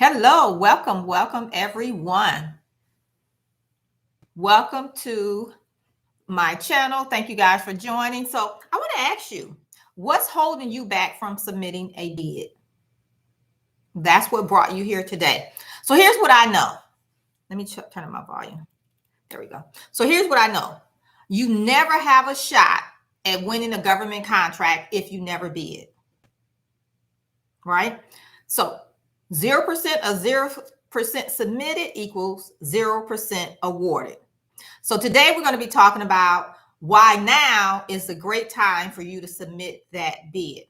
Hello, welcome everyone. Welcome to my channel. Thank you guys for joining. So I want to ask you, what's holding you back from submitting a bid? That's what brought you here today. So here's what I know. Let me turn on my volume. There we go. So here's what I know. You never have a shot at winning a government contract if you never bid, right? So 0% of 0% submitted equals 0% awarded. So today we're going to be talking about why now is a great time for you to submit that bid.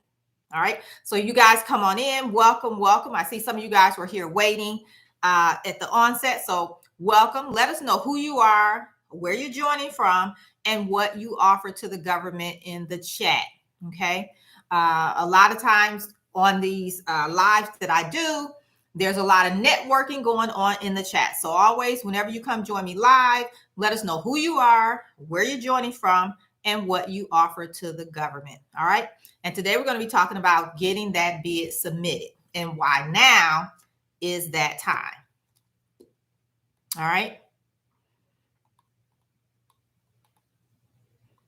All right. So you guys come on in. Welcome. I see some of you guys were here waiting at the onset. So welcome. Let us know who you are, where you're joining from, and what you offer to the government in the chat. Okay. A lot of times on these lives that I do, there's a lot of networking going on in the chat. So always, whenever you come join me live, let us know who you are, where you're joining from, and what you offer to the government. All right. And today we're going to be talking about getting that bid submitted and why now is that time. All right.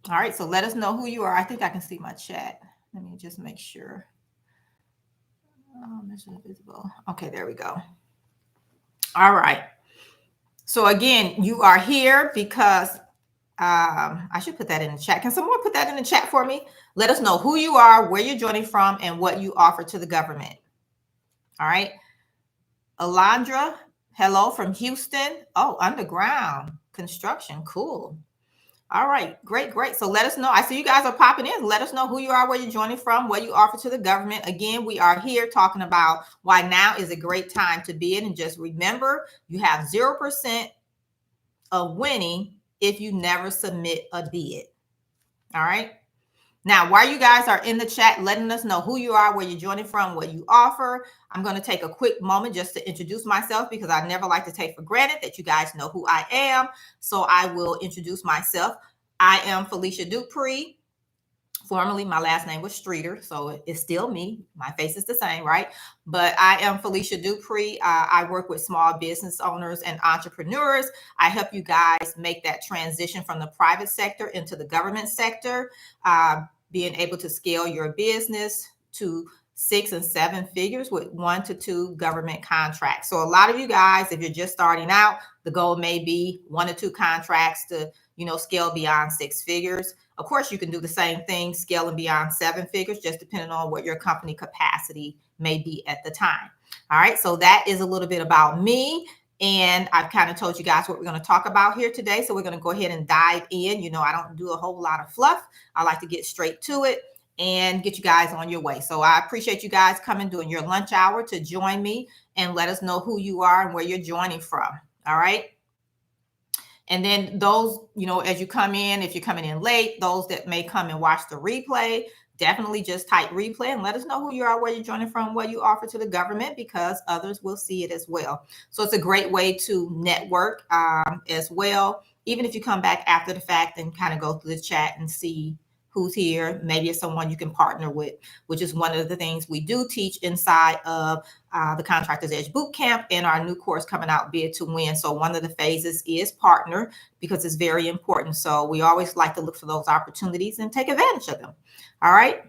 All right. So let us know who you are. I think I can see my chat. Let me just make sure. This is visible. Okay, there we go. All right. So again, you are here because I should put that in the chat. Can someone put that in the chat for me? Let us know who you are, where you're joining from, and what you offer to the government. All right. Alondra, hello from Houston. Oh, underground construction. Cool. All right. Great. So let us know. I see you guys are popping in. Let us know who you are, where you're joining from, what you offer to the government. Again, we are here talking about why now is a great time to bid. And just remember, you have 0% of winning if you never submit a bid. All right. Now, while you guys are in the chat, letting us know who you are, where you're joining from, what you offer, I'm going to take a quick moment just to introduce myself because I never like to take for granted that you guys know who I am. So I will introduce myself. I am Felicia Dupree. Formerly, my last name was Streeter, so it's still me. My face is the same, right? But I am Felicia Dupree. I work with small business owners and entrepreneurs. I help you guys make that transition from the private sector into the government sector, being able to scale your business to 6 and 7 figures with 1 to 2 government contracts. So a lot of you guys, if you're just starting out, the goal may be 1 to 2 contracts to, scale beyond 6 figures. Of course, you can do the same thing, scaling beyond 7 figures, just depending on what your company capacity may be at the time. All right. So that is a little bit about me. And I've kind of told you guys what we're going to talk about here today. So we're going to go ahead and dive in. I don't do a whole lot of fluff. I like to get straight to it and get you guys on your way. So I appreciate you guys coming during your lunch hour to join me and let us know who you are and where you're joining from. All right. And then those, as you come in, if you're coming in late, those that may come and watch the replay, definitely just type replay and let us know who you are, where you're joining from, what you offer to the government, because others will see it as well. So it's a great way to network as well. Even if you come back after the fact and kind of go through the chat and see who's here, maybe it's someone you can partner with, which is one of the things we do teach inside of the Contractors Edge Bootcamp and our new course coming out, Bid to Win. So one of the phases is partner because it's very important. So we always like to look for those opportunities and take advantage of them. All right.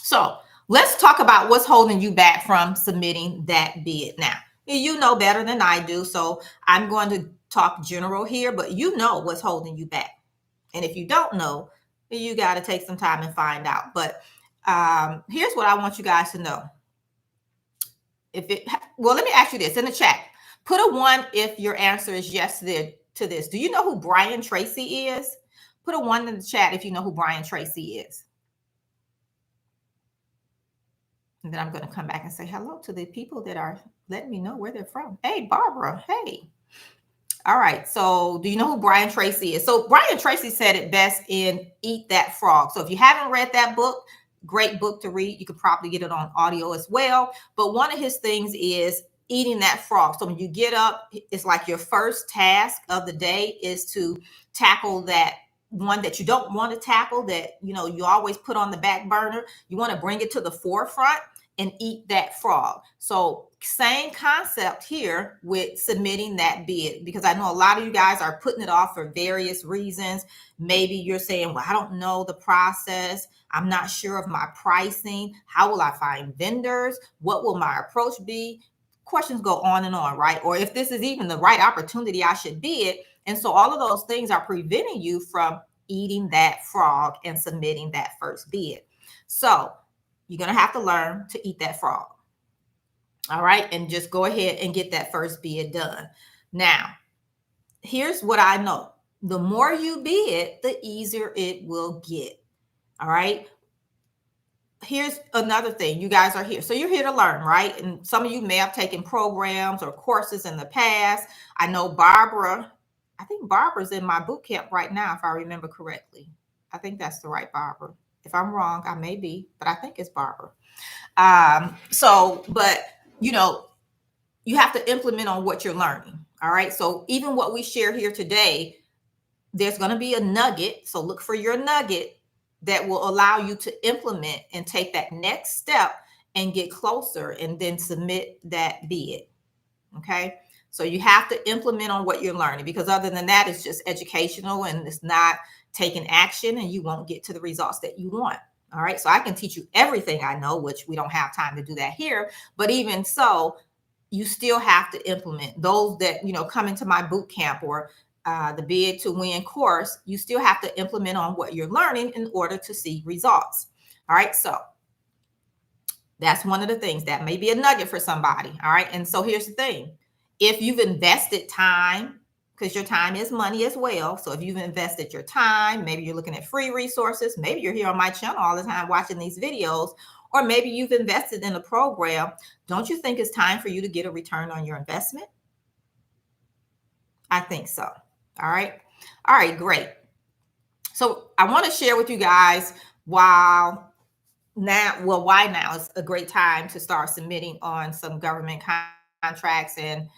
So let's talk about what's holding you back from submitting that bid. Now, you know better than I do. So I'm going to talk general here, but you know what's holding you back. And if you don't know, you got to take some time and find out. But here's what I want you guys to know. Well, let me ask you this in the chat. Put a 1 if your answer is yes to this. Do you know who Brian Tracy is? Put a 1 in the chat if you know who Brian Tracy is. And then I'm going to come back and say hello to the people that are letting me know where they're from. Hey, Barbara. Hey. All right. So do you know who Brian Tracy is? So Brian Tracy said it best in Eat That Frog. So if you haven't read that book, great book to read. You could probably get it on audio as well. But one of his things is eating that frog. So when you get up, it's like your first task of the day is to tackle that one that you don't want to tackle, that you always put on the back burner. You want to bring it to the forefront and eat that frog. So same concept here with submitting that bid, because I know a lot of you guys are putting it off for various reasons. Maybe you're saying, well, I don't know the process. I'm not sure of my pricing. How will I find vendors? What will my approach be? Questions go on, right? Or if this is even the right opportunity, I should bid. And so all of those things are preventing you from eating that frog and submitting that first bid. So you're going to have to learn to eat that frog. All right. And just go ahead and get that first bid done. Now, here's what I know. The more you bid, the easier it will get. All right. Here's another thing. You guys are here. So you're here to learn, right? And some of you may have taken programs or courses in the past. I know I think Barbara's in my boot camp right now, if I remember correctly. I think that's the right Barbara. If I'm wrong, I may be, but I think it's Barbara. But you have to implement on what you're learning. All right. So even what we share here today, there's going to be a nugget. So look for your nugget that will allow you to implement and take that next step and get closer and then submit that bid. Okay. So you have to implement on what you're learning, because other than that, it's just educational and it's not taking action, and you won't get to the results that you want. All right. So I can teach you everything I know, which we don't have time to do that here. But even so, you still have to implement. Those that, come into my boot camp or the Bid to Win course, you still have to implement on what you're learning in order to see results. All right. So that's one of the things that may be a nugget for somebody. All right. And so here's the thing. If you've invested time, because your time is money as well. So if you've invested your time, maybe you're looking at free resources, maybe you're here on my channel all the time watching these videos, or maybe you've invested in a program. Don't you think it's time for you to get a return on your investment? I think so. All right. All right, great. So I want to share with you guys why now is a great time to start submitting on some government contracts and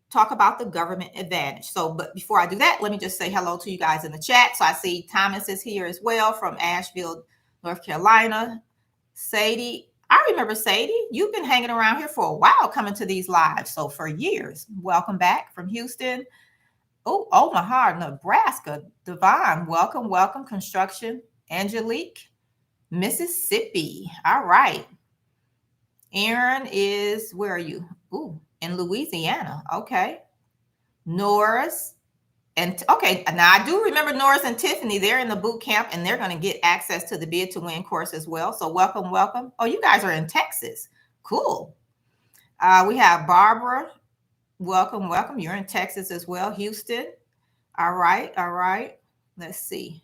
talk about the government advantage. So, but before I do that, let me just say hello to you guys in the chat. So I see Thomas is here as well from Asheville, North Carolina. Sadie, I remember Sadie. You've been hanging around here for a while, coming to these lives. So for years. Welcome back from Houston. Oh, Omaha, Nebraska. Devon, welcome. Construction. Angelique, Mississippi. All right. Aaron is, where are you? Ooh, in Louisiana. Okay. Norris. And okay, now I do remember Norris and Tiffany. They're in the boot camp and they're going to get access to the Bid to Win course as well. So welcome. Oh, you guys are in Texas. Cool. We have Barbara. Welcome. You're in Texas as well. Houston. All right. Let's see.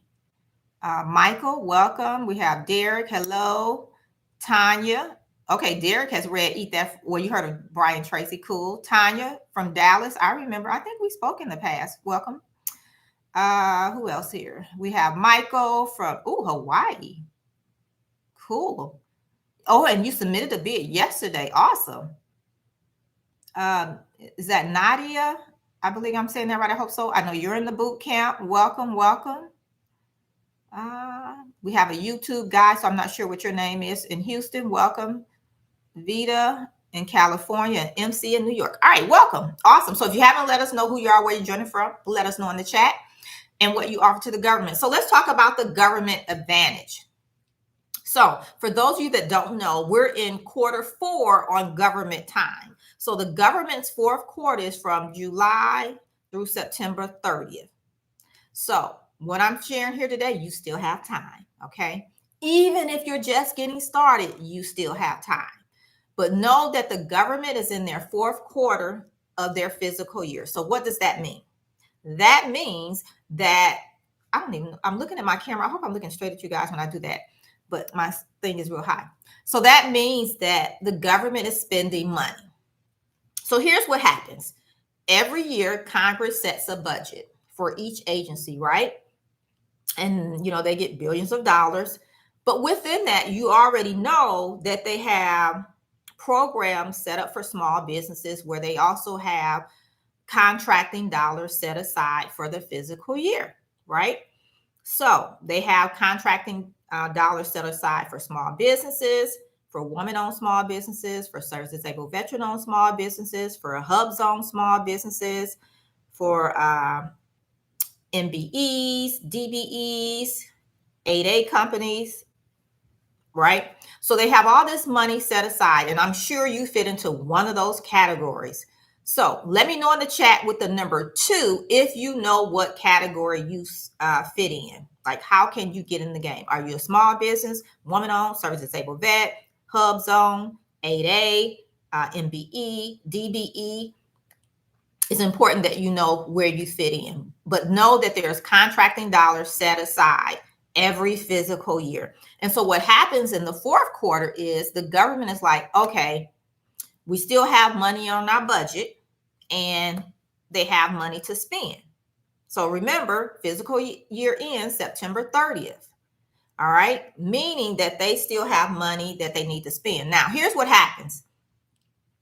Michael, welcome. We have Derek. Hello. Tanya. Okay, Derek has read Eat That. Well, you heard of Brian Tracy. Cool. Tanya from Dallas. I remember. I think we spoke in the past. Welcome. Who else here? We have Michael from Hawaii. Cool. Oh, and you submitted a bid yesterday. Awesome. Is that Nadia? I believe I'm saying that right. I hope so. I know you're in the boot camp. Welcome. We have a YouTube guy, so I'm not sure what your name is in Houston. Welcome. Vita in California, and MC in New York. All right, welcome. Awesome. So if you haven't let us know who you are, where you're joining from, let us know in the chat and what you offer to the government. So let's talk about the government advantage. So for those of you that don't know, we're in Q4 on government time. So the government's fourth quarter is from July through September 30th. So what I'm sharing here today, you still have time, okay? Even if you're just getting started, you still have time. But know that the government is in their fourth quarter of their fiscal year. So what does that mean? That means that I'm looking at my camera. I hope I'm looking straight at you guys when I do that, but my thing is real high. So that means that the government is spending money. So here's what happens. Every year, Congress sets a budget for each agency, right? And, they get billions of dollars. But within that, you already know that they have programs set up for small businesses where they also have contracting dollars set aside for the fiscal year, right? So they have contracting dollars set aside for small businesses, for woman-owned small businesses, for service-disabled veteran-owned small businesses, for hub zone small businesses, for MBEs, DBEs, 8A companies, right? So they have all this money set aside, and I'm sure you fit into one of those categories. So let me know in the chat with the number 2 if you know what category you fit in. Like, how can you get in the game? Are you a small business, woman-owned, service-disabled vet, hub zone, 8A, MBE, DBE? It's important that you know where you fit in, but know that there's contracting dollars set aside every fiscal year. And so what happens in the fourth quarter is the government is like, okay, we still have money on our budget and they have money to spend. So remember, fiscal year ends September 30th. All right, meaning that they still have money that they need to spend. Now, here's what happens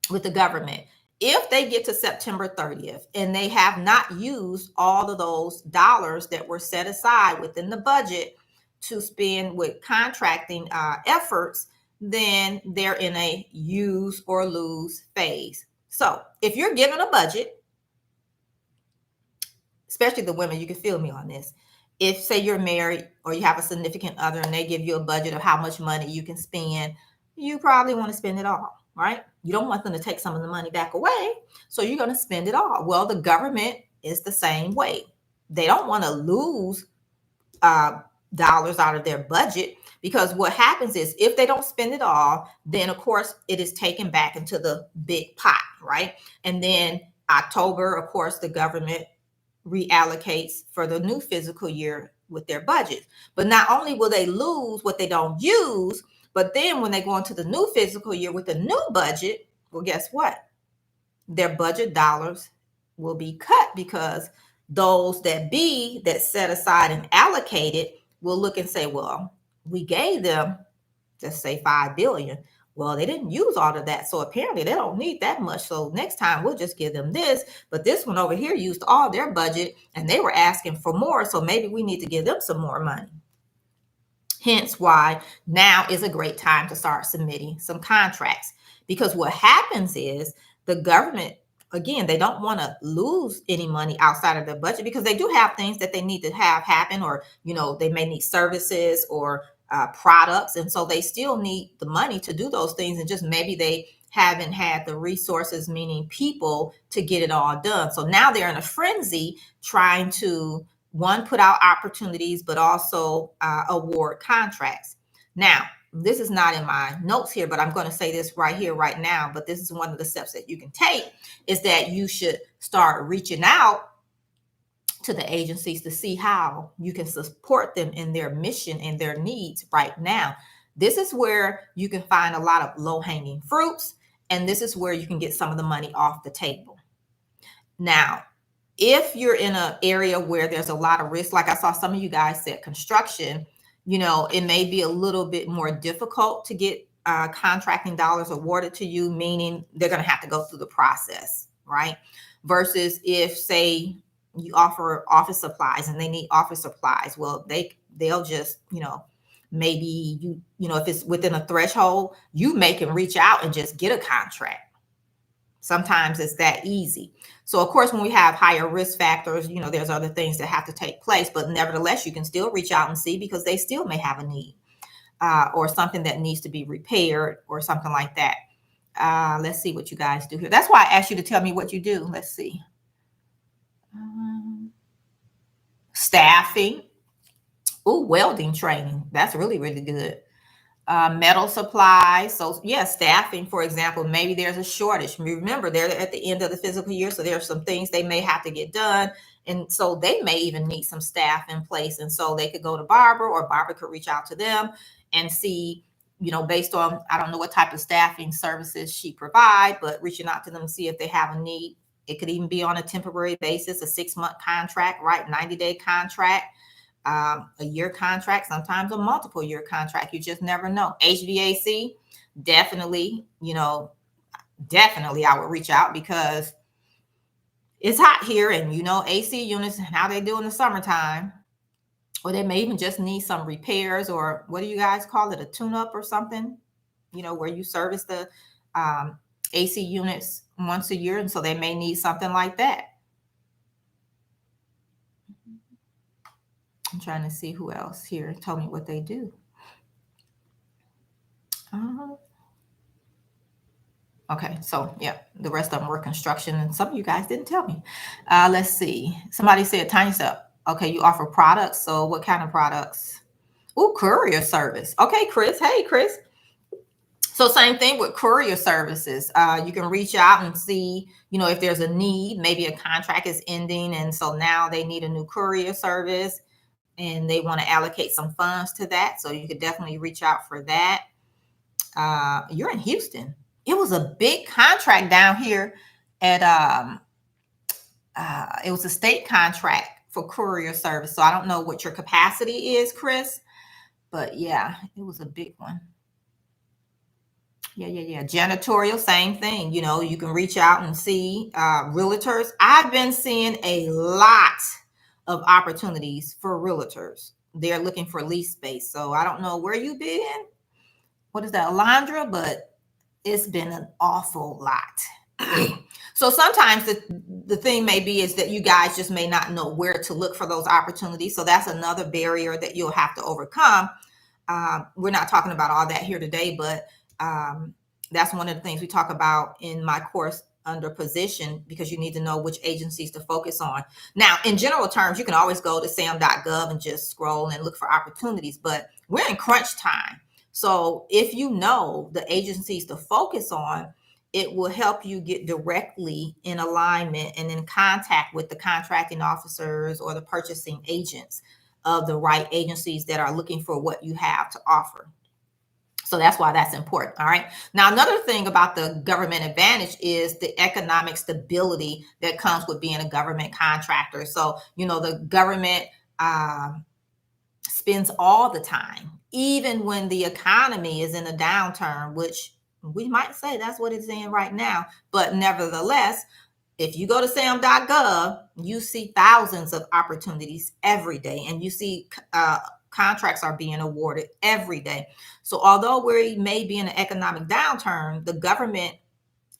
with the government. If they get to September 30th and they have not used all of those dollars that were set aside within the budget to spend with contracting efforts, then they're in a use or lose phase. So if you're given a budget, especially the women, you can feel me on this. If, say, you're married or you have a significant other and they give you a budget of how much money you can spend, you probably want to spend it all, right? You don't want them to take some of the money back away, so you're going to spend it all. Well, the government is the same way. They don't want to lose dollars out of their budget, because what happens is if they don't spend it all, then of course it is taken back into the big pot, right? And then October, of course, the government reallocates for the new fiscal year with their budget. But not only will they lose what they don't use, but then when they go into the new fiscal year with a new budget, well, guess what? Their budget dollars will be cut, because those that set aside and allocated will look and say, well, we gave them, just say, $5 billion. Well, they didn't use all of that, so apparently they don't need that much. So next time we'll just give them this. But this one over here used all their budget and they were asking for more, so maybe we need to give them some more money. Hence why now is a great time to start submitting some contracts, because what happens is the government, again, they don't want to lose any money outside of their budget, because they do have things that they need to have happen, or, they may need services or products. And so they still need the money to do those things. And just maybe they haven't had the resources, meaning people, to get it all done. So now they're in a frenzy trying to, one, put out opportunities, but also award contracts. Now, this is not in my notes here, but I'm going to say this right here, right now. But this is one of the steps that you can take, is that you should start reaching out to the agencies to see how you can support them in their mission and their needs right now. This is where you can find a lot of low-hanging fruits, and this is where you can get some of the money off the table. Now, if you're in an area where there's a lot of risk, like I saw some of you guys said construction, it may be a little bit more difficult to get contracting dollars awarded to you, meaning they're going to have to go through the process, right? Versus if, say, you offer office supplies and they need office supplies, well, they'll just, maybe if it's within a threshold, you can reach out and just get a contract. Sometimes it's that easy. So of course, when we have higher risk factors, there's other things that have to take place, but nevertheless, you can still reach out and see, because they still may have a need or something that needs to be repaired or something like that. Let's see what you guys do here. That's why I asked you to tell me what you do. Let's see. Staffing. Welding training. That's really, really good. Metal supplies. So yeah, staffing, for example, maybe there's a shortage. Remember, they're at the end of the fiscal year, so there are some things they may have to get done. And so they may even need some staff in place. And so they could go to Barbara, or Barbara could reach out to them and see, based on, I don't know what type of staffing services she provides, but reaching out to them to see if they have a need. It could even be on a temporary basis, a 6-month contract, right? 90-day contract. A year contract, sometimes a multiple year contract. You just never know. HVAC, definitely, I would reach out, because it's hot here, and AC units, how they do in the summertime, or they may even just need some repairs, or what do you guys call it, a tune-up or something? where you service the AC units once a year. And so they may need something like that. I'm trying to see who else here told me what they do. Okay, so yeah, the rest of them were construction, and some of you guys didn't tell me. Let's see. Somebody said tiny stuff. Okay, you offer products. So what kind of products? Oh, courier service. Okay, Chris. Hey, Chris. So same thing with courier services. You can reach out and see, if there's a need. Maybe a contract is ending, and so now they need a new courier service, and they want to allocate some funds to that. So you could definitely reach out for that. You're in Houston. It was a big contract down here at it was a state contract for courier service. So I don't know what your capacity is, Chris, but yeah, it was a big one. Yeah. Janitorial, same thing. You can reach out and see realtors. I've been seeing a lot of opportunities for realtors. They're looking for lease space. So I don't know where you've been. What is that, Alondra? But it's been an awful lot. So sometimes the thing may be is that you guys just may not know where to look for those opportunities. So that's another barrier that you'll have to overcome. We're not talking about all that here today, but that's one of the things we talk about in my course under position, because you need to know which agencies to focus on. Now, in general terms, you can always go to sam.gov and just scroll and look for opportunities, but we're in crunch time. So if you know the agencies to focus on, it will help you get directly in alignment and in contact with the contracting officers or the purchasing agents of the right agencies that are looking for what you have to offer. So that's why that's important. All right. Now, another thing about the government advantage is the economic stability that comes with being a government contractor. So, the government spends all the time, even when the economy is in a downturn, which we might say that's what it's in right now. But nevertheless, if you go to sam.gov, you see thousands of opportunities every day, and you see contracts are being awarded every day. So although we may be in an economic downturn, the government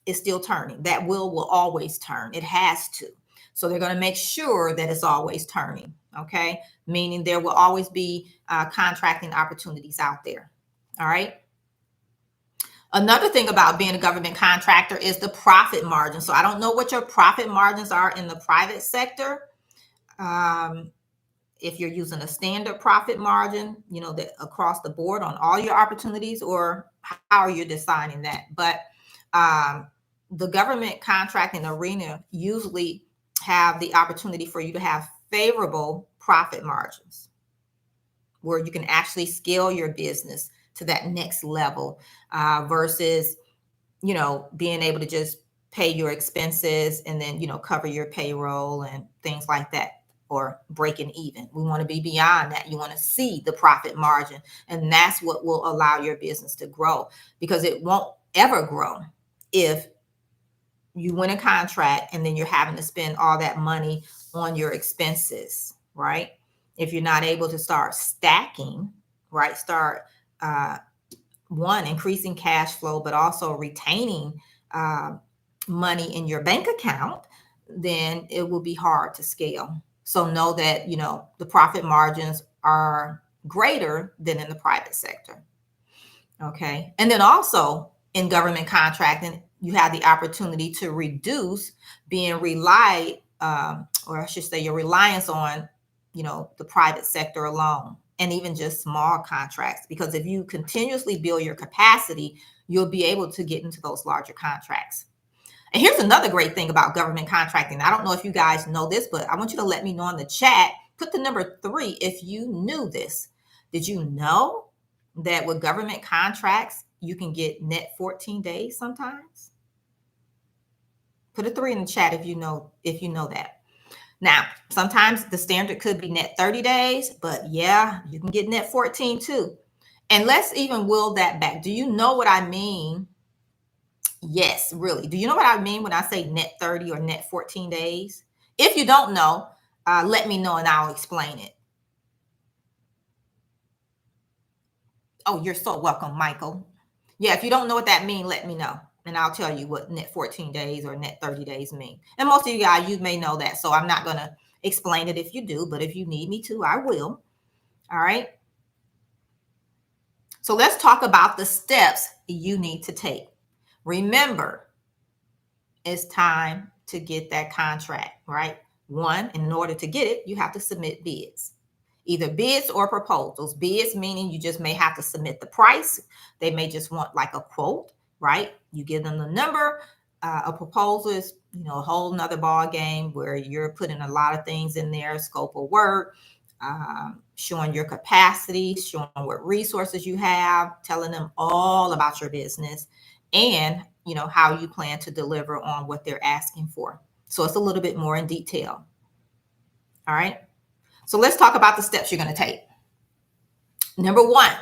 is still turning. That will always turn. It has to. So they're going to make sure that it's always turning. Okay. Meaning there will always be contracting opportunities out there. All right. Another thing about being a government contractor is the profit margin. So I don't know what your profit margins are in the private sector. If you're using a standard profit margin, that across the board on all your opportunities, or how are you deciding that? But the government contracting arena usually have the opportunity for you to have favorable profit margins where you can actually scale your business to that next level versus, being able to just pay your expenses and then, cover your payroll and things like that, or breaking even. We want to be beyond that. You want to see the profit margin, and that's what will allow your business to grow, because it won't ever grow if you win a contract and then you're having to spend all that money on your expenses, right? If you're not able to start stacking, right? Start increasing cash flow, but also retaining money in your bank account, then it will be hard to scale. So know that, the profit margins are greater than in the private sector. Okay. And then also in government contracting, you have the opportunity to reduce being or I should say your reliance on, the private sector alone, and even just small contracts, because if you continuously build your capacity, you'll be able to get into those larger contracts. And here's another great thing about government contracting. I don't know if you guys know this, but I want you to let me know in the chat. Put the number 3 if you knew this. Did you know that with government contracts, you can get net 14 days sometimes? Put a 3 in the chat if you know that. Now, sometimes the standard could be net 30 days, but yeah, you can get net 14 too. And let's even will that back. Do you know what I mean? Yes, really. Do you know what I mean when I say net 30 or net 14 days? If you don't know, let me know and I'll explain it. Oh, you're so welcome, Michael. Yeah, if you don't know what that means, let me know. And I'll tell you what net 14 days or net 30 days mean. And most of you guys, you may know that. So I'm not going to explain it if you do, but if you need me to, I will. All right. So let's talk about the steps you need to take. Remember, it's time to get that contract, right? One, in order to get it, you have to submit bids. Either bids or proposals. Bids meaning you just may have to submit the price. They may just want like a quote, right? You give them the number. A proposal is, a whole nother ball game where you're putting a lot of things in there, scope of work, showing your capacity, showing what resources you have, telling them all about your business, and how you plan to deliver on what they're asking for. So it's a little bit more in detail. All right. So let's talk about the steps you're going to take. Number one,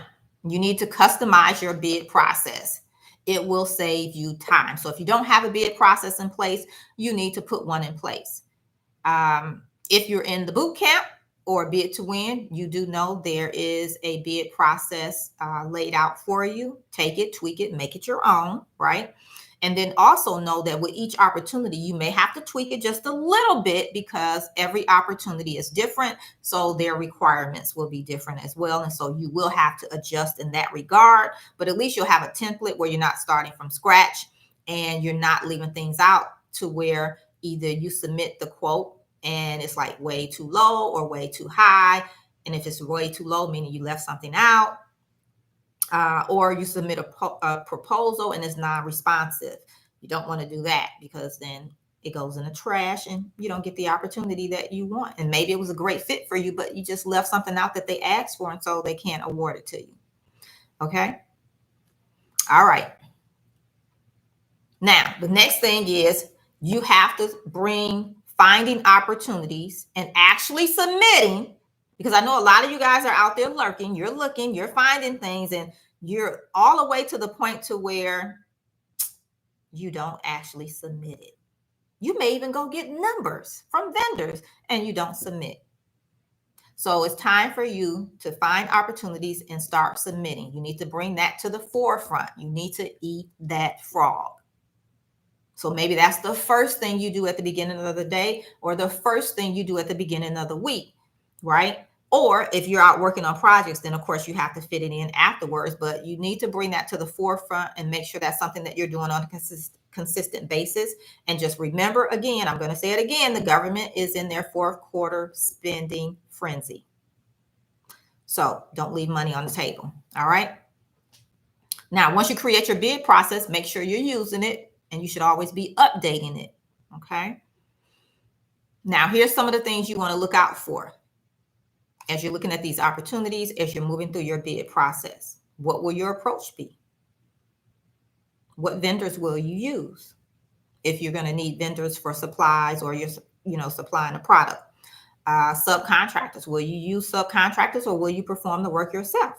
you need to customize your bid process. It will save you time. So if you don't have a bid process in place, you need to put one in place. If you're in the boot camp or bid to win, you do know there is a bid process laid out for you. Take it, tweak it, make it your own, right? And then also know that with each opportunity, you may have to tweak it just a little bit because every opportunity is different. So their requirements will be different as well. And so you will have to adjust in that regard. But at least you'll have a template where you're not starting from scratch and you're not leaving things out to where either you submit the quote and it's like way too low or way too high. And if it's way too low, meaning you left something out, or you submit a proposal and it's non-responsive. You don't want to do that because then it goes in the trash and you don't get the opportunity that you want. And maybe it was a great fit for you, but you just left something out that they asked for, and so they can't award it to you. Okay. All right. Now, the next thing is you have to bring finding opportunities and actually submitting, because I know a lot of you guys are out there lurking, you're looking, you're finding things, and you're all the way to the point to where you don't actually submit it. You may even go get numbers from vendors and you don't submit. So it's time for you to find opportunities and start submitting. You need to bring that to the forefront. You need to eat that frog. So maybe that's the first thing you do at the beginning of the day or the first thing you do at the beginning of the week, right? Or if you're out working on projects, then of course you have to fit it in afterwards, but you need to bring that to the forefront and make sure that's something that you're doing on a consistent basis. And just remember, again, I'm going to say it again, the government is in their fourth quarter spending frenzy. So don't leave money on the table. All right. Now, once you create your bid process, make sure you're using it, and you should always be updating it. Okay. Now, here's some of the things you want to look out for as you're looking at these opportunities, as you're moving through your bid process. What will your approach be? What vendors will you use? If you're going to need vendors for supplies or you're supplying a product. Subcontractors, will you use subcontractors or will you perform the work yourself?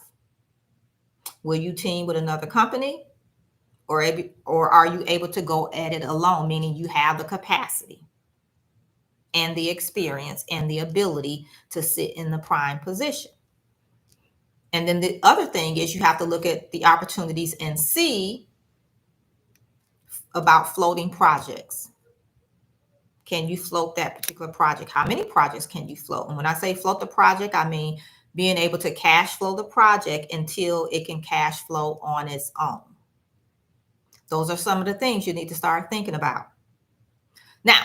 Will you team with another company? Or are you able to go at it alone, meaning you have the capacity and the experience and the ability to sit in the prime position? And then the other thing is you have to look at the opportunities and see about floating projects. Can you float that particular project? How many projects can you float? And when I say float the project, I mean being able to cash flow the project until it can cash flow on its own. Those are some of the things you need to start thinking about. Now,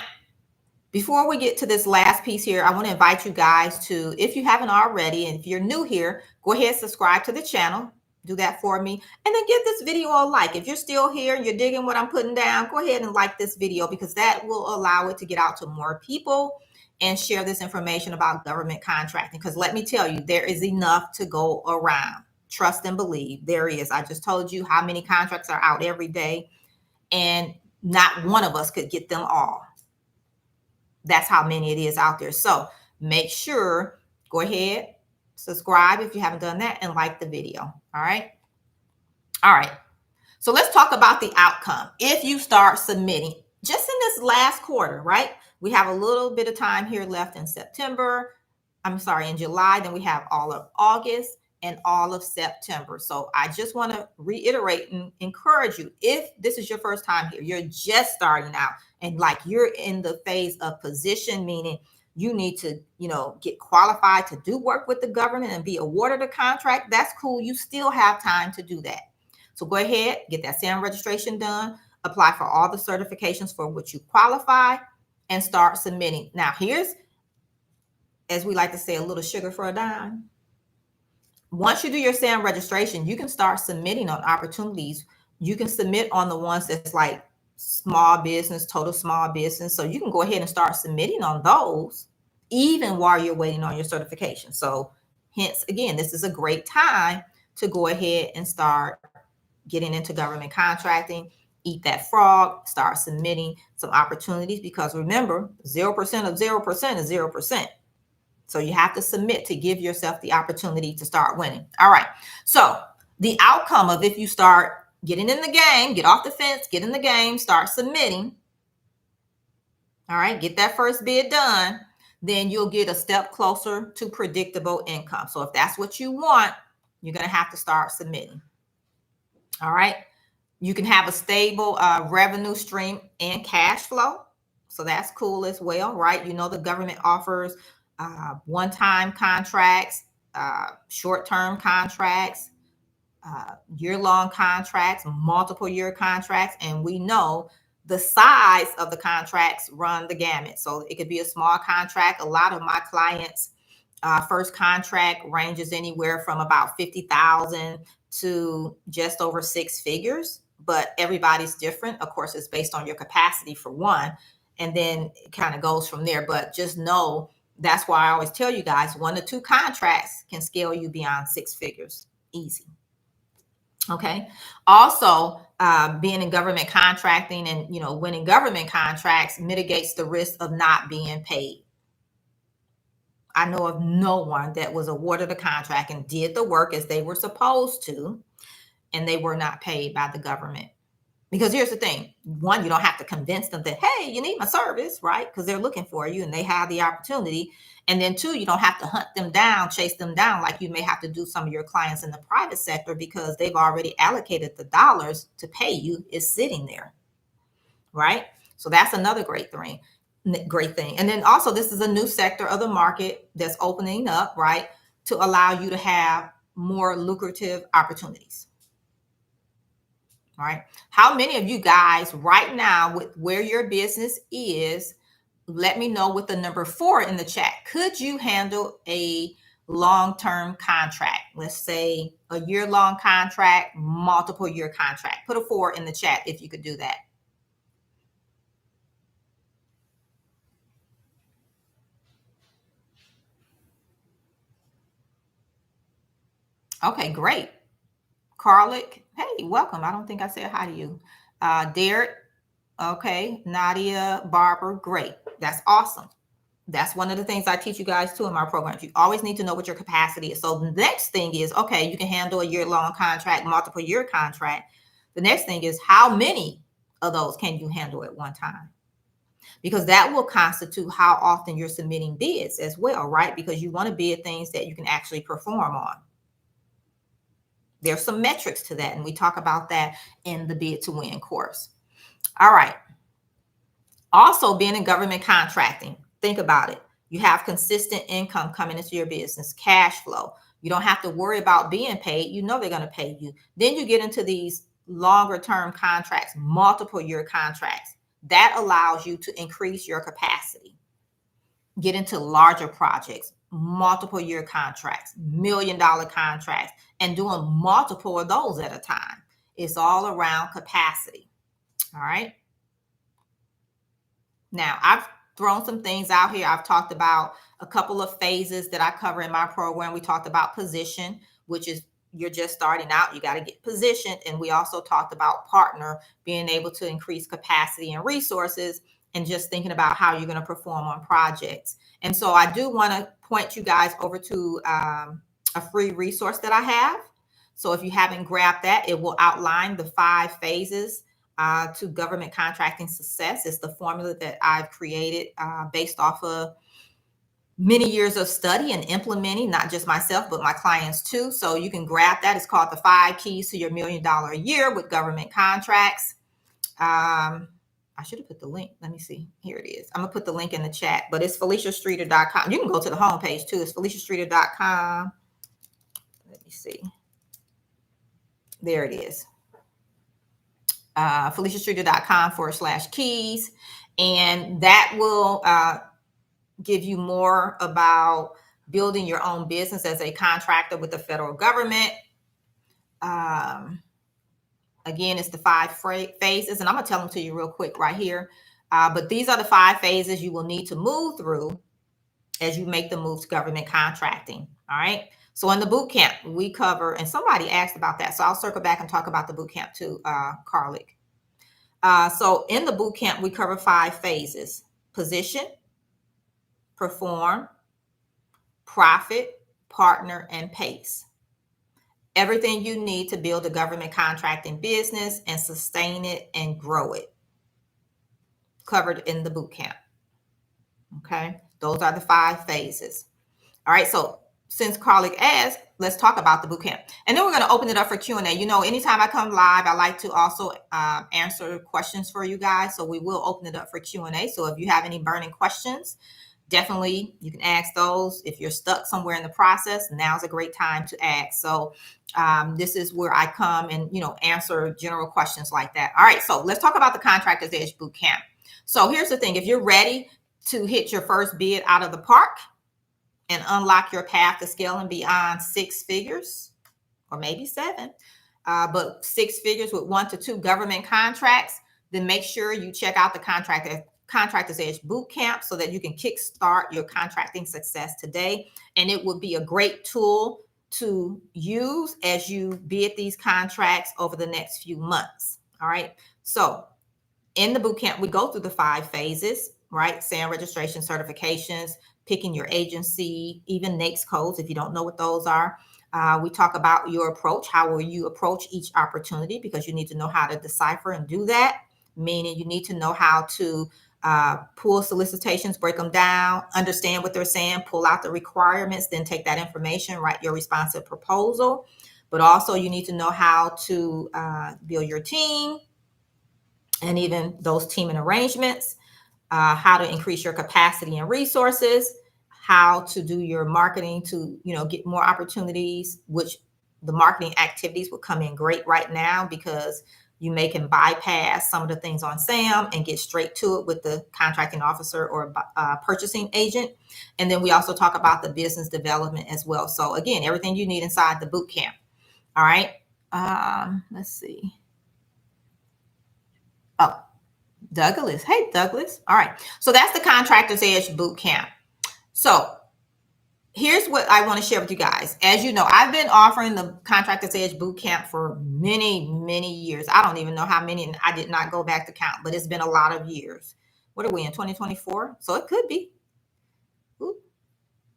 before we get to this last piece here, I want to invite you guys to, if you haven't already, and if you're new here, go ahead, subscribe to the channel. Do that for me. And then give this video a like. If you're still here and you're digging what I'm putting down, go ahead and like this video, because that will allow it to get out to more people and share this information about government contracting. Because let me tell you, there is enough to go around. Trust and believe, there is. I just told you how many contracts are out every day, and not one of us could get them all. That's how many it is out there. So make sure, go ahead, subscribe if you haven't done that, and like the video. All right. All right. So let's talk about the outcome. If you start submitting just in this last quarter, right? We have a little bit of time here left in September. I'm sorry, in July. Then we have all of August. and all of September. So I just want to reiterate and encourage you, if this is your first time here, you're just starting out and like you're in the phase of position, meaning you need to, get qualified to do work with the government and be awarded a contract. That's cool. You still have time to do that. So go ahead, get that SAM registration done, apply for all the certifications for which you qualify, and start submitting. Now, here's, as we like to say, a little sugar for a dime. Once you do your SAM registration, you can start submitting on opportunities. You can submit on the ones that's like small business, total small business. So you can go ahead and start submitting on those even while you're waiting on your certification. So hence, again, this is a great time to go ahead and start getting into government contracting, eat that frog, start submitting some opportunities, because remember, 0% of 0% is 0%. So you have to submit to give yourself the opportunity to start winning. All right. So the outcome of, if you start getting in the game, get off the fence, get in the game, start submitting. All right. Get that first bid done. Then you'll get a step closer to predictable income. So if that's what you want, you're going to have to start submitting. All right. You can have a stable revenue stream and cash flow. So that's cool as well, right? The government offers one-time contracts, short-term contracts, year-long contracts, multiple year contracts. And we know the size of the contracts run the gamut. So it could be a small contract. A lot of my clients' first contract ranges anywhere from about 50,000 to just over six figures, but everybody's different. Of course, it's based on your capacity for one, and then it kind of goes from there. But just know, that's why I always tell you guys, 1 to 2 contracts can scale you beyond six figures easy. Okay. Also, being in government contracting and, winning government contracts mitigates the risk of not being paid. I know of no one that was awarded a contract and did the work as they were supposed to, and they were not paid by the government. Because here's the thing. One, you don't have to convince them that, hey, you need my service, right? Because they're looking for you and they have the opportunity. And then two, you don't have to hunt them down, chase them down like you may have to do some of your clients in the private sector, because they've already allocated the dollars to pay you. Is sitting there, right? So that's another great thing. And then also, this is a new sector of the market that's opening up, right, to allow you to have more lucrative opportunities. All right. How many of you guys right now, with where your business is, let me know with the number 4 in the chat. Could you handle a long-term contract? Let's say a year-long contract, multiple year contract. Put a 4 in the chat if you could do that. Okay, great. Carlick, hey, welcome. I don't think I said hi to you. Derek, okay. Nadia, Barbara, great. That's awesome. That's one of the things I teach you guys too in my programs. You always need to know what your capacity is. So the next thing is, okay, you can handle a year-long contract, multiple year contract. The next thing is, how many of those can you handle at one time? Because that will constitute how often you're submitting bids as well, right? Because you want to bid things that you can actually perform on. There's some metrics to that, and we talk about that in the Bid to Win course. All right. Also, being in government contracting, think about it. You have consistent income coming into your business, cash flow. You don't have to worry about being paid. You know they're going to pay you. Then you get into these longer term contracts, multiple year contracts. That allows you to increase your capacity, get into larger projects, multiple year contracts, $1 million contracts, and doing multiple of those at a time. It's all around capacity. All right. Now, I've thrown some things out here. I've talked about a couple of phases that I cover in my program. We talked about position, which is you're just starting out. You got to get positioned. And we also talked about partner, being able to increase capacity and resources, and just thinking about how you're going to perform on projects. And so I do want to point you guys over to a free resource that I have. So if you haven't grabbed that, it will outline the 5 phases to government contracting success. It's the formula that I've created based off of many years of study and implementing, not just myself, but my clients too. So you can grab that. It's called the 5 Keys to Your $1 Million a Year with Government Contracts. I should have put the link. Let me see. Here it is. I'm going to put the link in the chat, but it's FeliciaStreeter.com. You can go to the homepage too. It's FeliciaStreeter.com. Let me see. There it is. FeliciaStreeter.com/keys. And that will give you more about building your own business as a contractor with the federal government. Again, it's the 5 phases, and I'm going to tell them to you real quick right here. But these are the 5 phases you will need to move through as you make the move to government contracting. All right. So in the boot camp, we cover, and somebody asked about that, so I'll circle back and talk about the boot camp too, Carlick. So in the boot camp, we cover 5 phases: position, perform, profit, partner, and pace. Everything you need to build a government contracting business and sustain it and grow it. Covered in the boot camp. Okay, those are the 5 phases. All right, so since Carlick asked, let's talk about the boot camp. And then we're going to open it up for Q&A. You know, anytime I come live, I like to also answer questions for you guys. So we will open it up for Q&A. So if you have any burning questions, definitely you can ask those. If you're stuck somewhere in the process, now's a great time to ask. So this is where I come and, you know, answer general questions like that. All right, so let's talk about the Contractor's Edge Boot Camp. So here's the thing. If you're ready to hit your first bid out of the park and unlock your path to scaling beyond 6 figures, or maybe 7, but 6 figures with 1 to 2 government contracts, then make sure you check out the Contractor's Edge Boot Camp so that you can kickstart your contracting success today. And it would be a great tool to use as you bid these contracts over the next few months. All right. So in the boot camp, we go through the 5 phases, right? SAM registration, certifications, picking your agency, even NAICS codes, if you don't know what those are. We talk about your approach. How will you approach each opportunity? Because you need to know how to decipher and do that, meaning you need to know how to pull solicitations, break them down, understand what they're saying, pull out the requirements, then take that information, write your responsive proposal. But also you need to know how to build your team and even those teaming arrangements, how to increase your capacity and resources, how to do your marketing to, you know, get more opportunities, which the marketing activities will come in great right now because you can bypass some of the things on SAM and get straight to it with the contracting officer or purchasing agent. And then we also talk about the business development as well. So again, everything you need inside the boot camp. All right. Let's see. Oh, Douglas. Hey, Douglas. All right. So that's the Contractor's Edge Boot Camp. So here's what I want to share with you guys. As you know, I've been offering the Contractor's Edge Boot Camp for many, many years. I don't even know how many, and I did not go back to count, but it's been a lot of years. What are we in, 2024? So it could be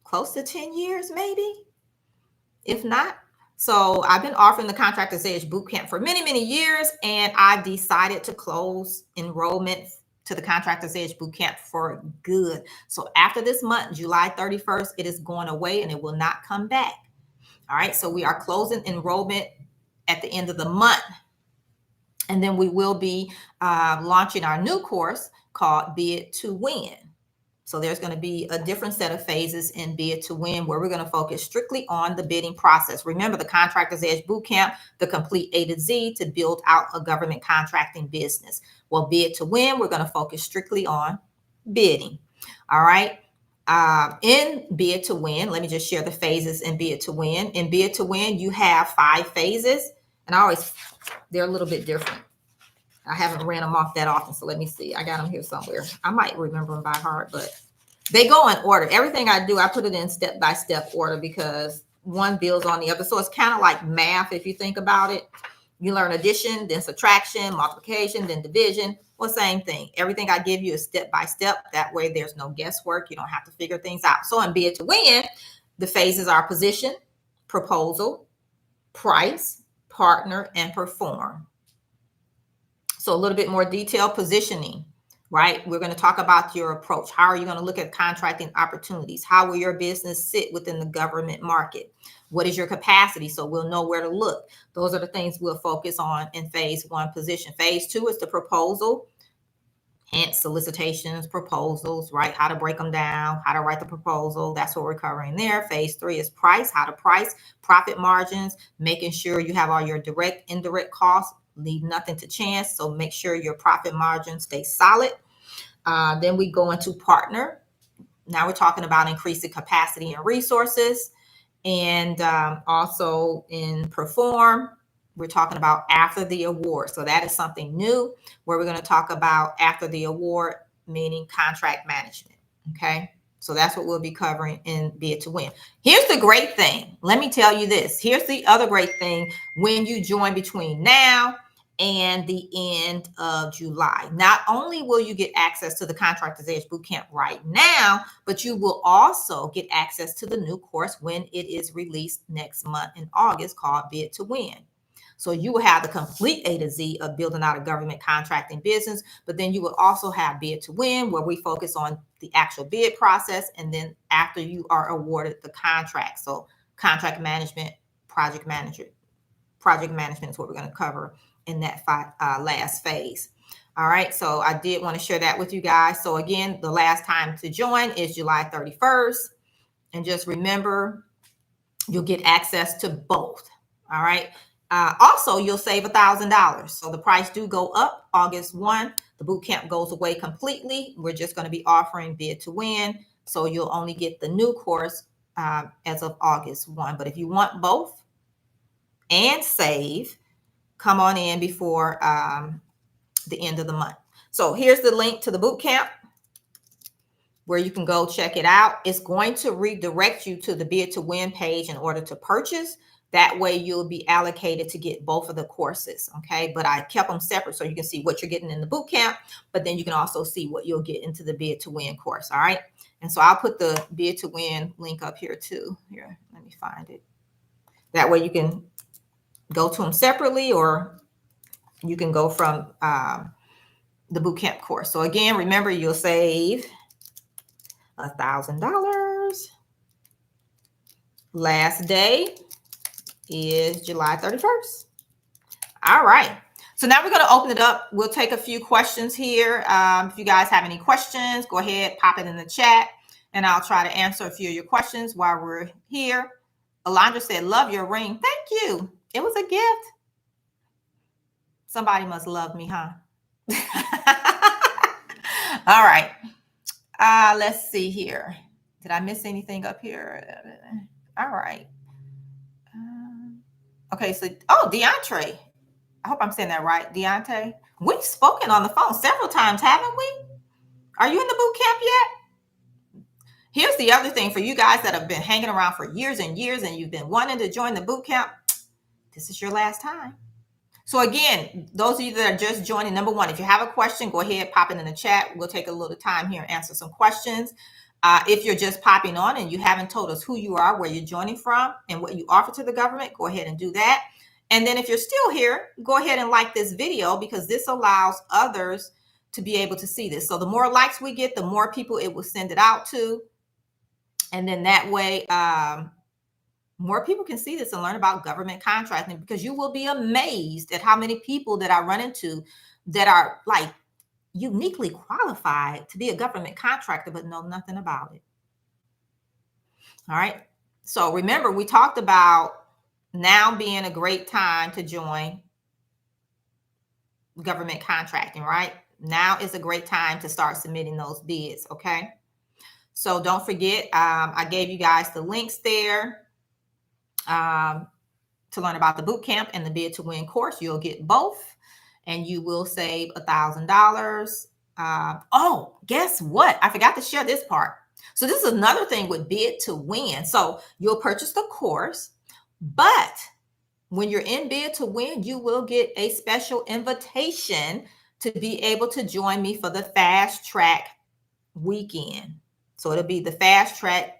close to 10 years, maybe, if not. So I've been offering the Contractor's Edge Boot Camp for many, many years, and I decided to close enrollment to the Contractor's Edge Boot Camp for good. So after this month, July 31st, it is going away and it will not come back. All right. So we are closing enrollment at the end of the month. And then we will be launching our new course called Bid to Win. So there's going to be a different set of phases in Bid to Win where we're going to focus strictly on the bidding process. Remember, the Contractor's Edge Boot Camp, the complete A to Z to build out a government contracting business. Well, Bid to Win, we're going to focus strictly on bidding. All right. In Bid to Win, let me just share the phases in Bid to Win. In Bid to Win, you have 5 phases, and they're a little bit different. I haven't ran them off that often, so let me see. I got them here somewhere. I might remember them by heart, but they go in order. Everything I do, I put it in step-by-step order because one builds on the other. So it's kind of like math if you think about it. You learn addition, then subtraction, multiplication, then division. Well, same thing. Everything I give you is step-by-step. That way there's no guesswork. You don't have to figure things out. So in Bid to Win, the phases are position, proposal, price, partner, and perform. So a little bit more detail: positioning. right? We're going to talk about your approach. How are you going to look at contracting opportunities? How will your business sit within the government market? What is your capacity? So we'll know where to look. Those are the things we'll focus on in phase 1 position. Phase 2 is the proposal, hence solicitations, proposals, right? How to break them down, how to write the proposal. That's what we're covering there. Phase 3 is price, how to price, profit margins, making sure you have all your direct, indirect costs, leave nothing to chance. So make sure your profit margin stays solid. Then we go into partner. Now we're talking about increasing capacity and resources. And also in perform, we're talking about after the award. So that is something new where we're going to talk about after the award, meaning contract management. Okay. So that's what we'll be covering in Bid to Win. Here's the great thing. Let me tell you this. Here's the other great thing when you join between now and the end of July. Not only will you get access to the Contractor's Edge Bootcamp right now, but you will also get access to the new course when it is released next month in August called Bid to Win. So you will have the complete A to Z of building out a government contracting business, but then you will also have Bid to Win, where we focus on the actual bid process. And then after you are awarded the contract, so contract management, project management is what we're going to cover in that last phase. All right. So I did want to share that with you guys. So again, the last time to join is July 31st. And just remember, you'll get access to both. All right. Also, you'll save $1,000. So the price do go up August 1. The boot camp goes away completely. We're just going to be offering Bid to Win. So you'll only get the new course as of August 1. But if you want both and save, come on in before the end of the month. So here's the link to the boot camp where you can go check it out. It's going to redirect you to the Bid to Win page in order to purchase. That way you'll be allocated to get both of the courses. Okay. But I kept them separate so you can see what you're getting in the boot camp, but then you can also see what you'll get into the Bid to Win course. All right. And so I'll put the Bid to Win link up here too. Here, let me find it. That way you can go to them separately, or you can go from the bootcamp course. So again, remember, you'll save $1,000. Last day is July 31st. All right. So now we're going to open it up. We'll take a few questions here. If you guys have any questions, go ahead, pop it in the chat, and I'll try to answer a few of your questions while we're here. Alondra said, love your ring. Thank you. It was a gift. Somebody must love me, huh? All right. Let's see here. Did I miss anything up here? All right. Okay. So, DeAndre. I hope I'm saying that right. Deontay. We've spoken on the phone several times, haven't we? Are you in the boot camp yet? Here's the other thing for you guys that have been hanging around for years and years and you've been wanting to join the boot camp. This is your last time. So again, those of you that are just joining, number one, if you have a question, go ahead, pop it in the chat. We'll take a little time here and answer some questions. If you're just popping on and you haven't told us who you are, where you're joining from, and what you offer to the government, go ahead and do that. And then if you're still here, go ahead and like this video, because this allows others to be able to see this. So the more likes we get, the more people it will send it out to. And then that way, more people can see this and learn about government contracting, because you will be amazed at how many people that I run into that are like uniquely qualified to be a government contractor, but know nothing about it. All right. So remember, we talked about now being a great time to join government contracting, right? Now is a great time to start submitting those bids. Okay. So don't forget, I gave you guys the links there. To learn about the boot camp and the Bid to Win course. You'll get both, and you will save $1,000. Guess what? I forgot to share this part. So this is another thing with Bid to Win. So you'll purchase the course, but when you're in Bid to Win, you will get a special invitation to be able to join me for the fast track weekend. So it'll be the fast track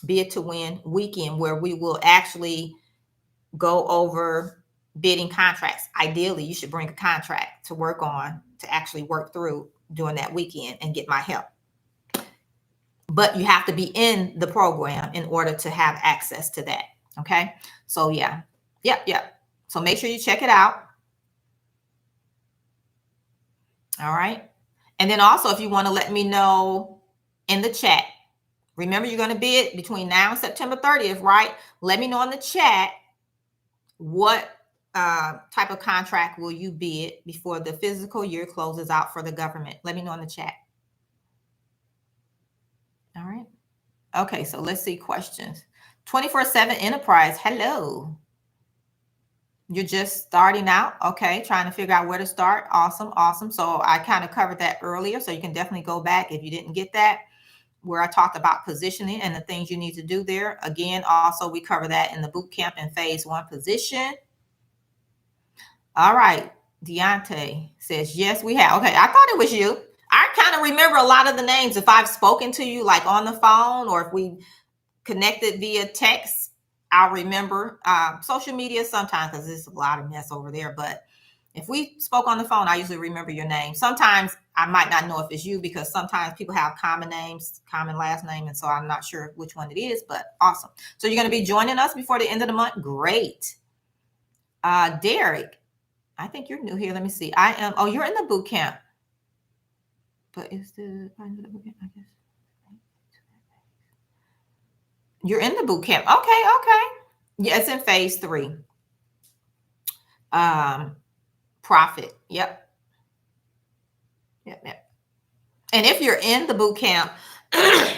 Bid to Win weekend, where we will actually go over bidding contracts. Ideally, you should bring a contract to work on, to actually work through during that weekend and get my help. But you have to be in the program in order to have access to that. Okay. So yeah. Yep. So make sure you check it out. All right. And then also, if you want to let me know in the chat, remember you're going to bid between now and September 30th, right? Let me know in the chat what type of contract will you bid before the fiscal year closes out for the government. Let me know in the chat. All right. Okay, so let's see questions. 24/7 Enterprise, hello. You're just starting out, okay, trying to figure out where to start. Awesome. So I kind of covered that earlier, so you can definitely go back if you didn't get that, where I talked about positioning and the things you need to do there. Again, also we cover that in the boot camp in phase 1 position. All right, Deontay says, yes, we have. Okay, I thought it was you. I kind of remember a lot of the names. If I've spoken to you like on the phone, or if we connected via text, I'll remember. Social media sometimes, because there's a lot of mess over there. But if we spoke on the phone, I usually remember your name. Sometimes I might not know if it's you, because sometimes people have common names, common last name. And so I'm not sure which one it is, but awesome. So you're going to be joining us before the end of the month. Great. Derek, I think you're new here. Let me see. I am. Oh, you're in the boot camp. But is the boot camp, I guess. You're in the boot camp. Okay. Yeah, it's in phase 3. Profit. Yep. And if you're in the boot camp,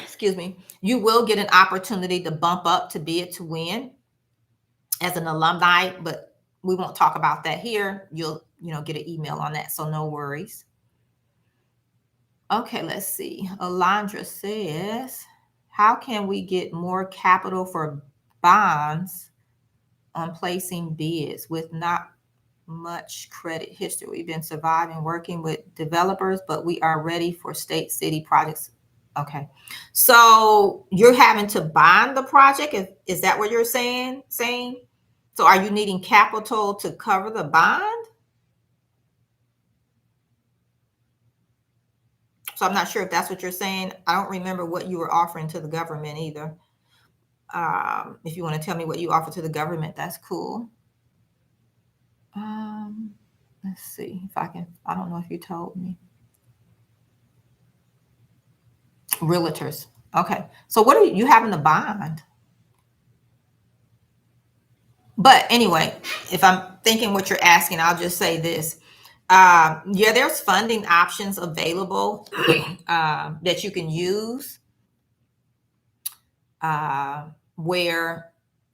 excuse me, you will get an opportunity to bump up to bid to win as an alumni, but we won't talk about that here. You'll, get an email on that, so no worries. Okay, let's see. Alondra says, how can we get more capital for bonds on placing bids with not much credit history? We've been surviving working with developers, but we are ready for state city projects. Okay, so you're having to bond the project. Is that what you're saying? So are you needing capital to cover the bond? So I'm not sure if that's what you're saying. I don't remember what you were offering to the government either. If you want to tell me what you offer to the government, that's cool. Let's see if I can. I don't know if you told me. Realtors. Okay. So what are you having to bond? But anyway, if I'm thinking what you're asking, I'll just say this. Yeah, there's funding options available that you can use or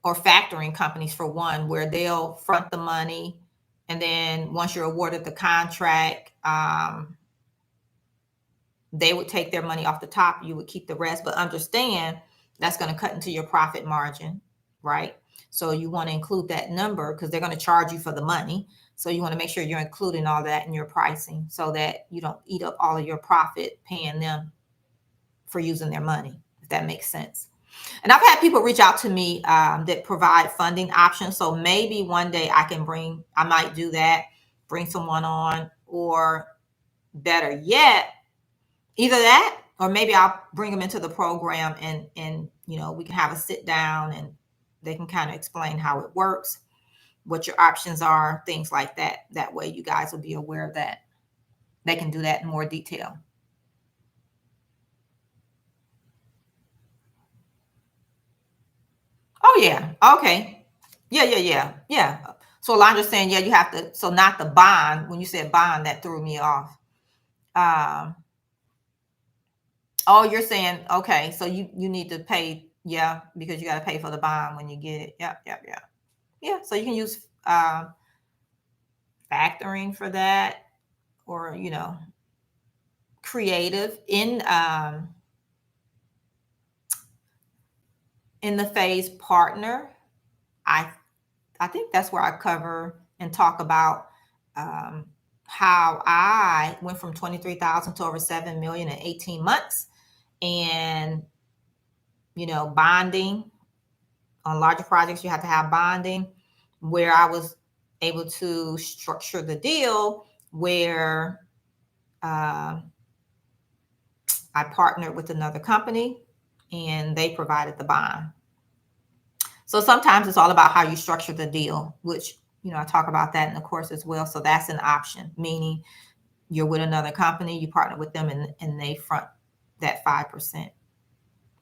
factoring companies for one, where they'll front the money. And then once you're awarded the contract, they would take their money off the top. You would keep the rest, but understand that's going to cut into your profit margin, right? So you want to include that number, because they're going to charge you for the money. So you want to make sure you're including all that in your pricing, so that you don't eat up all of your profit paying them for using their money, if that makes sense. And I've had people reach out to me that provide funding options. So maybe one day I might do that, bring someone on, or better yet, either that, or maybe I'll bring them into the program and we can have a sit down and they can kind of explain how it works, what your options are, things like that. That way you guys will be aware of that. They can do that in more detail. Oh yeah. Okay. Yeah. So Alondra's saying, yeah, you have to. So not the bond. When you said bond, that threw me off. Oh, you're saying, okay, so you need to pay, yeah, because you got to pay for the bond when you get it. Yeah. So you can use factoring for that, or creative in the phase partner. I think that's where I cover and talk about how I went from 23,000 to over 7 million in 18 months, and bonding on larger projects. You have to have bonding, where I was able to structure the deal where I partnered with another company and they provided the bond. So sometimes it's all about how you structure the deal, which, I talk about that in the course as well. So that's an option, meaning you're with another company, you partner with them, and they front that 5%.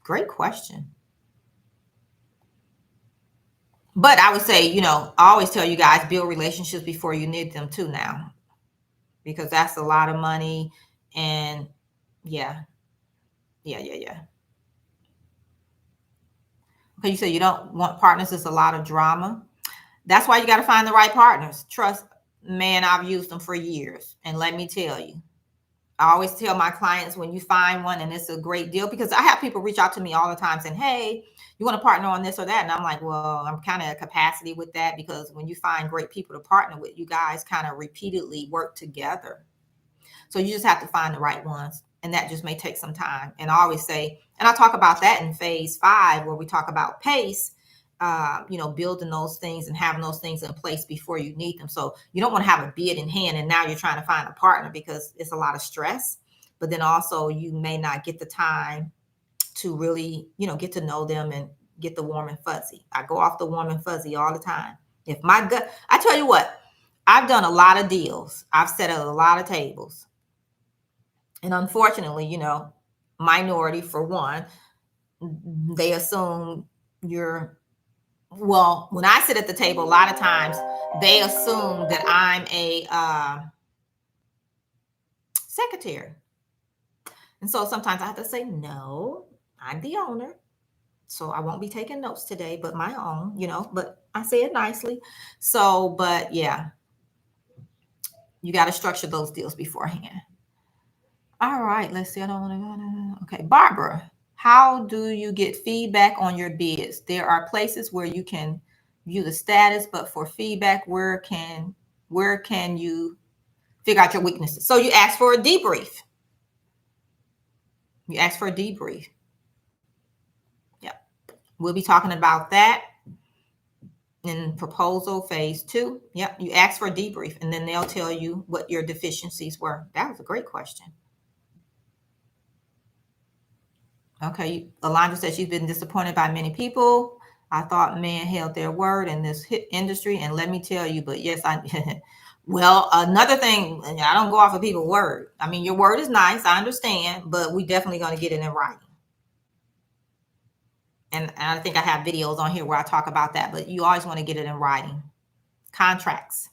Great question. But I would say, I always tell you guys, build relationships before you need them too now, because that's a lot of money. And yeah. Okay, you say you don't want partners. It's a lot of drama. That's why you got to find the right partners. Trust, man, I've used them for years. And let me tell you, I always tell my clients, when you find one and it's a great deal, because I have people reach out to me all the time saying, hey, you want to partner on this or that? And I'm like, well, I'm kind of at capacity with that, because when you find great people to partner with, you guys kind of repeatedly work together. So you just have to find the right ones. And that just may take some time. And I always say, and I talk about that in phase 5, where we talk about pace, building those things and having those things in place before you need them. So you don't want to have a bid in hand and now you're trying to find a partner, because it's a lot of stress. But then also you may not get the time to really, get to know them and get the warm and fuzzy. I go off the warm and fuzzy all the time. If my gut, I tell you what, I've done a lot of deals. I've set at a lot of tables. And unfortunately, minority for one, they assume when I sit at the table, a lot of times they assume that I'm a secretary. And so sometimes I have to say, no, I'm the owner. So I won't be taking notes today, but my own, but I say it nicely. So, but yeah, you got to structure those deals beforehand. All right, let's see. I don't want to. Okay, Barbara, how do you get feedback on your bids? There are places where you can view the status, but for feedback, where can you figure out your weaknesses? So you ask for a debrief. Yep. We'll be talking about that in proposal phase 2. Yep. You ask for a debrief, and then they'll tell you what your deficiencies were. That was a great question. Okay, Alondra says she's been disappointed by many people. I thought men held their word in this industry, and let me tell you, but yes, well, another thing, I don't go off of people's word. I mean, your word is nice, I understand, but we definitely going to get it in writing. And I think I have videos on here where I talk about that, but you always want to get it in writing. Contracts.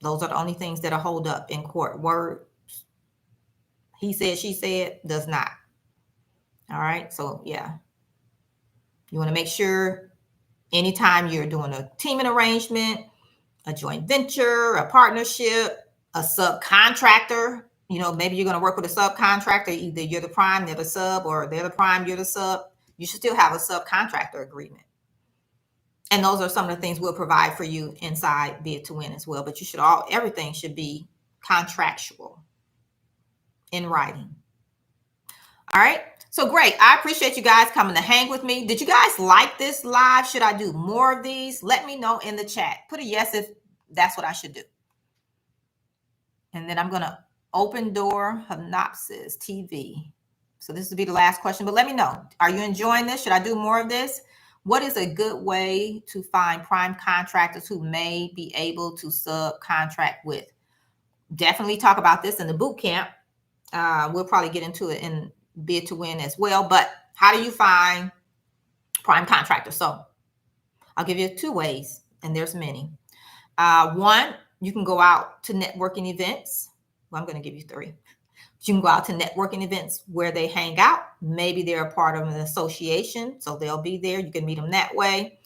Those are the only things that are hold up in court. Words, he said, she said, does not. All right. So yeah, you want to make sure anytime you're doing a teaming arrangement, a joint venture, a partnership, a subcontractor, maybe you're going to work with a subcontractor. Either you're the prime, they're the sub, or they're the prime, you're the sub. You should still have a subcontractor agreement. And those are some of the things we'll provide for you inside Bid to Win as well. But everything should be contractual in writing. All right. So great. I appreciate you guys coming to hang with me. Did you guys like this live? Should I do more of these? Let me know in the chat. Put a yes if that's what I should do. And then I'm going to open door Synopsis TV. So this will be the last question, but let me know. Are you enjoying this? Should I do more of this? What is a good way to find prime contractors who may be able to subcontract with? Definitely talk about this in the boot camp. We'll probably get into it in Bid to Win as well. But how do you find prime contractors? So I'll give you 2 ways, and there's many. One, you can go out to networking events. Well, I'm going to give you 3. You can go out to networking events where they hang out. Maybe they're a part of an association, so they'll be there. You can meet them that way.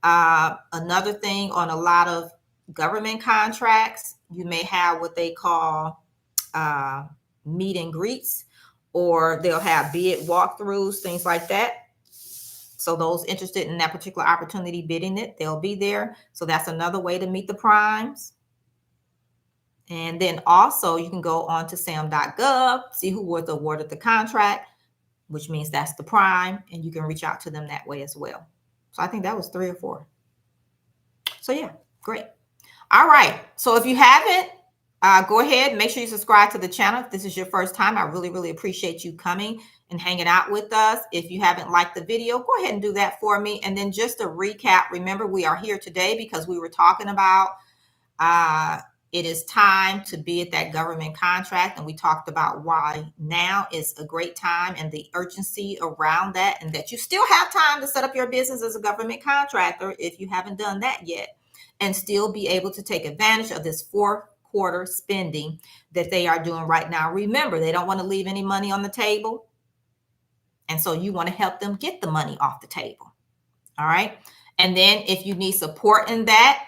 Another thing, on a lot of government contracts, you may have what they call meet and greets, or they'll have bid walkthroughs, things like that. So those interested in that particular opportunity bidding it, they'll be there. So that's another way to meet the primes. And then also you can go on to sam.gov, see who was awarded the contract, which means that's the prime, and you can reach out to them that way as well. So I think that was 3 or 4. So yeah, great. All right. So if you haven't, go ahead and make sure you subscribe to the channel. If this is your first time, I really, really appreciate you coming and hanging out with us. If you haven't liked the video, go ahead and do that for me. And then just to recap, remember, we are here today because we were talking about it is time to be at that government contract. And we talked about why now is a great time and the urgency around that, and that you still have time to set up your business as a government contractor if you haven't done that yet, and still be able to take advantage of this fourth quarter spending that they are doing right now. Remember, they don't want to leave any money on the table. And so you want to help them get the money off the table. All right. And then if you need support in that,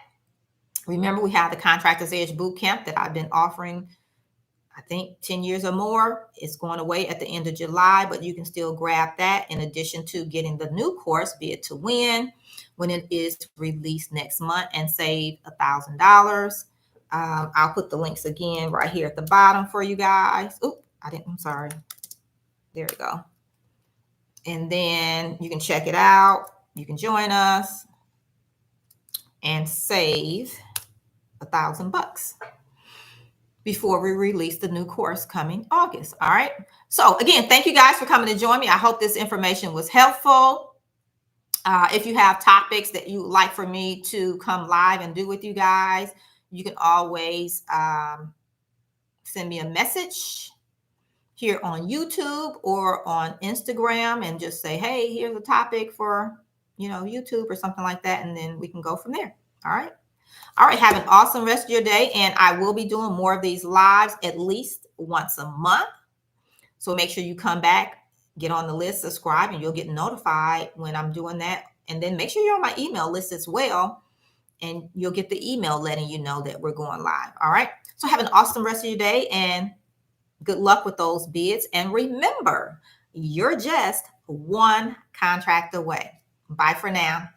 remember, we have the Contractor's Edge Bootcamp that I've been offering, I think 10 years or more. It's going away at the end of July, but you can still grab that in addition to getting the new course, Be It to Win, when it is released next month, and save $1,000. I'll put the links again right here at the bottom for you guys. I'm sorry. There we go. And then you can check it out. You can join us and save $1,000 before we release the new course coming August. All right. So again, thank you guys for coming to join me. I hope this information was helpful. If you have topics that you would like for me to come live and do with you guys, you can always send me a message here on YouTube or on Instagram and just say, hey, here's a topic for, YouTube or something like that. And then we can go from there. All right. All right. Have an awesome rest of your day. And I will be doing more of these lives at least once a month. So make sure you come back, get on the list, subscribe, and you'll get notified when I'm doing that. And then make sure you're on my email list as well. And you'll get the email letting you know that we're going live. All right. So have an awesome rest of your day and good luck with those bids. And remember, you're just one contract away. Bye for now.